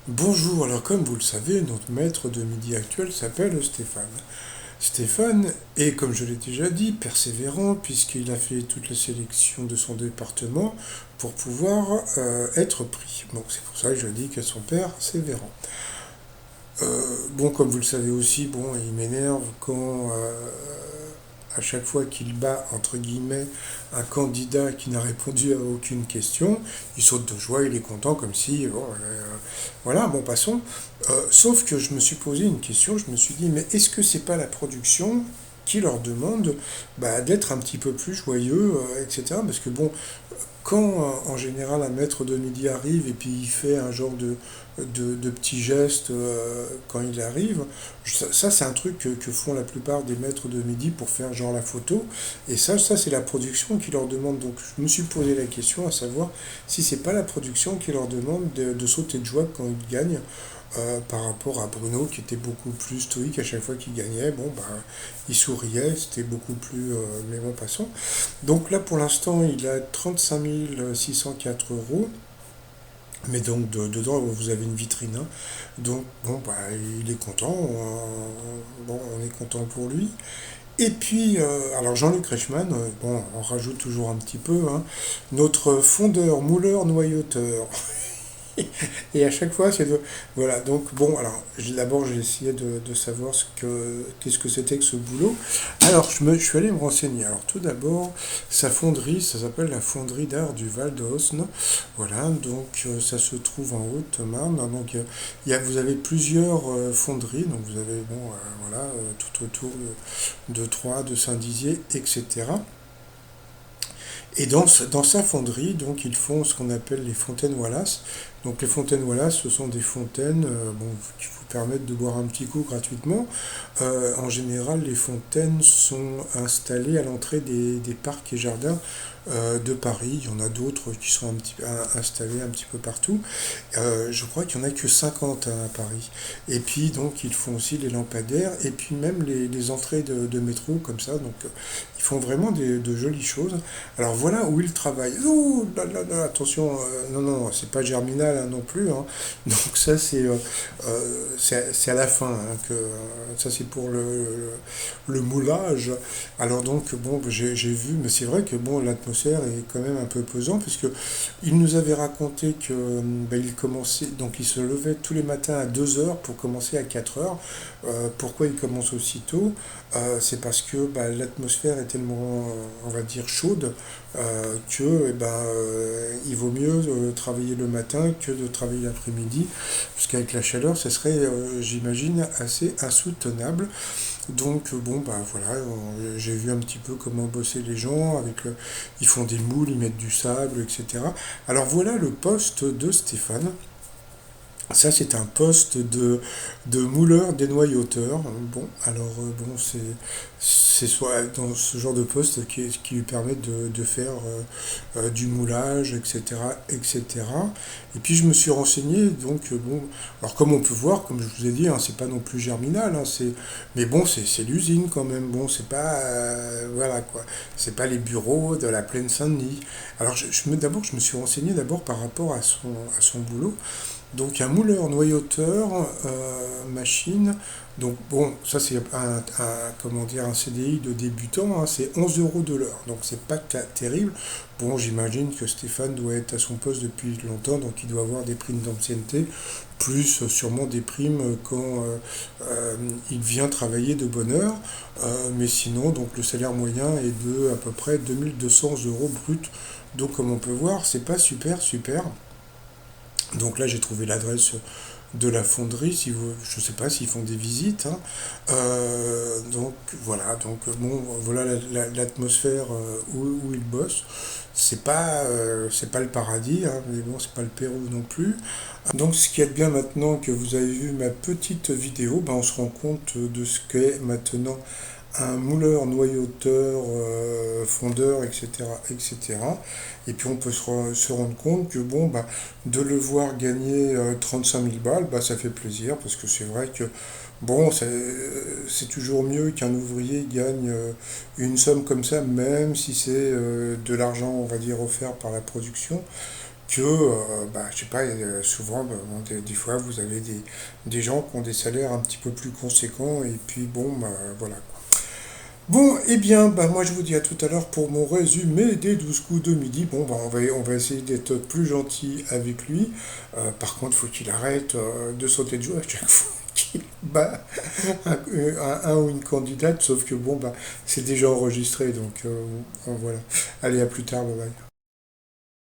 Bonjour, alors comme vous le savez, notre maître de midi actuel s'appelle Stéphane. Stéphane est, comme je l'ai déjà dit, persévérant puisqu'il a fait toute la sélection de son département pour pouvoir être pris. Bon, c'est pour ça que je dis que son père, sévérant. Bon, comme vous le savez aussi, bon, il m'énerve quand à chaque fois qu'il bat, entre guillemets, un candidat qui n'a répondu à aucune question, il saute de joie, il est content, comme si, bon, voilà, bon, passons. Sauf que je me suis posé une question, je me suis dit, mais est-ce que c'est pas la production qui leur demande d'être un petit peu plus joyeux, etc. Parce que bon, quand en général un maître de midi arrive et puis il fait un genre de petits gestes quand il arrive, ça c'est un truc que font la plupart des maîtres de midi pour faire genre la photo, et ça c'est la production qui leur demande. Donc je me suis posé la question à savoir si c'est pas la production qui leur demande de sauter de joie quand ils gagnent, par rapport à Bruno qui était beaucoup plus stoïque à chaque fois qu'il gagnait. Bon, bah, il souriait, c'était beaucoup plus. Mais bon, passons. Donc là, pour l'instant, il a 35 604 euros. Mais donc, dedans, vous avez une vitrine, hein. Donc, bon, bah, il est content. Bon, on est content pour lui. Et puis, alors Jean-Luc Reichmann, bon, on rajoute toujours un petit peu, hein, notre fondeur, mouleur, noyauteur. Et à chaque fois, c'est de... Voilà, donc bon, alors d'abord j'ai essayé de savoir qu'est-ce que c'était que ce boulot. Alors je suis allé me renseigner. Alors tout d'abord, sa fonderie, ça s'appelle la fonderie d'art du Val d'Osne. Voilà, donc ça se trouve en Haute-Marne. Donc vous avez plusieurs fonderies, donc vous avez, bon, voilà, tout autour de Troyes, de Saint-Dizier, etc. Et dans sa fonderie, donc, ils font ce qu'on appelle les fontaines Wallace. Donc les fontaines Wallace, ce sont des fontaines bon, qui vous permettent de boire un petit coup gratuitement. En général, les fontaines sont installées à l'entrée des parcs et jardins de Paris. Il y en a d'autres qui sont installés un petit peu partout. Je crois qu'il n'y en a que 50 à Paris. Et puis donc ils font aussi les lampadaires et puis même les entrées de métro comme ça. Donc ils font vraiment de jolies choses. Alors voilà où ils travaillent. Oh là là là, attention, non non, c'est pas Germinal hein, non plus, hein. Donc ça c'est à la fin, hein, que ça c'est pour le moulage. Alors donc bon, j'ai vu, mais c'est vrai que bon, l'atmosphère est quand même un peu pesante puisque il nous avait raconté que il commençait, donc il se levait tous les matins à 2 heures pour commencer à 4 heures. Pourquoi il commence aussitôt? C'est parce que l'atmosphère est tellement, on va dire, chaude, que il vaut mieux travailler le matin que de travailler l'après-midi, parce qu'avec la chaleur, ça serait, j'imagine, assez insoutenable. Donc bon bah voilà, j'ai vu un petit peu comment bosser les gens ils font des moules, ils mettent du sable, etc. Alors voilà le poste de Stéphane. Ça, c'est un poste de mouleur dénoyauteur. Bon, alors, bon, c'est soit dans ce genre de poste qui lui permet de faire du moulage, etc., etc. Et puis, je me suis renseigné, donc, bon, alors, comme on peut voir, comme je vous ai dit, hein, c'est pas non plus Germinal, hein, mais bon, c'est l'usine quand même. Bon, c'est pas, voilà, quoi. C'est pas les bureaux de la plaine Saint-Denis. Alors, d'abord, je me suis renseigné d'abord par rapport à son boulot. Donc un mouleur noyauteur, machine. Donc bon, ça c'est comment dire, un CDI de débutant, hein, c'est 11 euros de l'heure. Donc c'est pas terrible. Bon, j'imagine que Stéphane doit être à son poste depuis longtemps, donc il doit avoir des primes d'ancienneté, plus sûrement des primes quand il vient travailler de bonne heure. Mais sinon, donc le salaire moyen est de à peu près 2200 euros brut. Donc comme on peut voir, c'est pas super super. Donc là, j'ai trouvé l'adresse de la fonderie. Si vous, je ne sais pas s'ils font des visites, hein. Donc voilà. Donc bon, voilà l'atmosphère où ils bossent. C'est pas le paradis, hein, mais bon, c'est pas le Pérou non plus. Donc ce qui est bien maintenant que vous avez vu ma petite vidéo, on se rend compte de ce qu'est maintenant un mouleur, noyauteur, fondeur, etc., etc. Et puis on peut se rendre compte que bon, de le voir gagner 35 000 balles, ça fait plaisir parce que c'est vrai que bon, c'est toujours mieux qu'un ouvrier gagne une somme comme ça, même si c'est de l'argent, on va dire, offert par la production. que, je sais pas, souvent, des fois, vous avez des gens qui ont des salaires un petit peu plus conséquents, et puis bon, voilà. Bon, eh bien, moi je vous dis à tout à l'heure pour mon résumé des 12 coups de midi. Bon, on va essayer d'être plus gentil avec lui. Par contre, faut qu'il arrête de sauter de joie à chaque fois qu'il bat un ou une candidate, sauf que bon, c'est déjà enregistré, donc voilà. Allez, à plus tard, bye bye.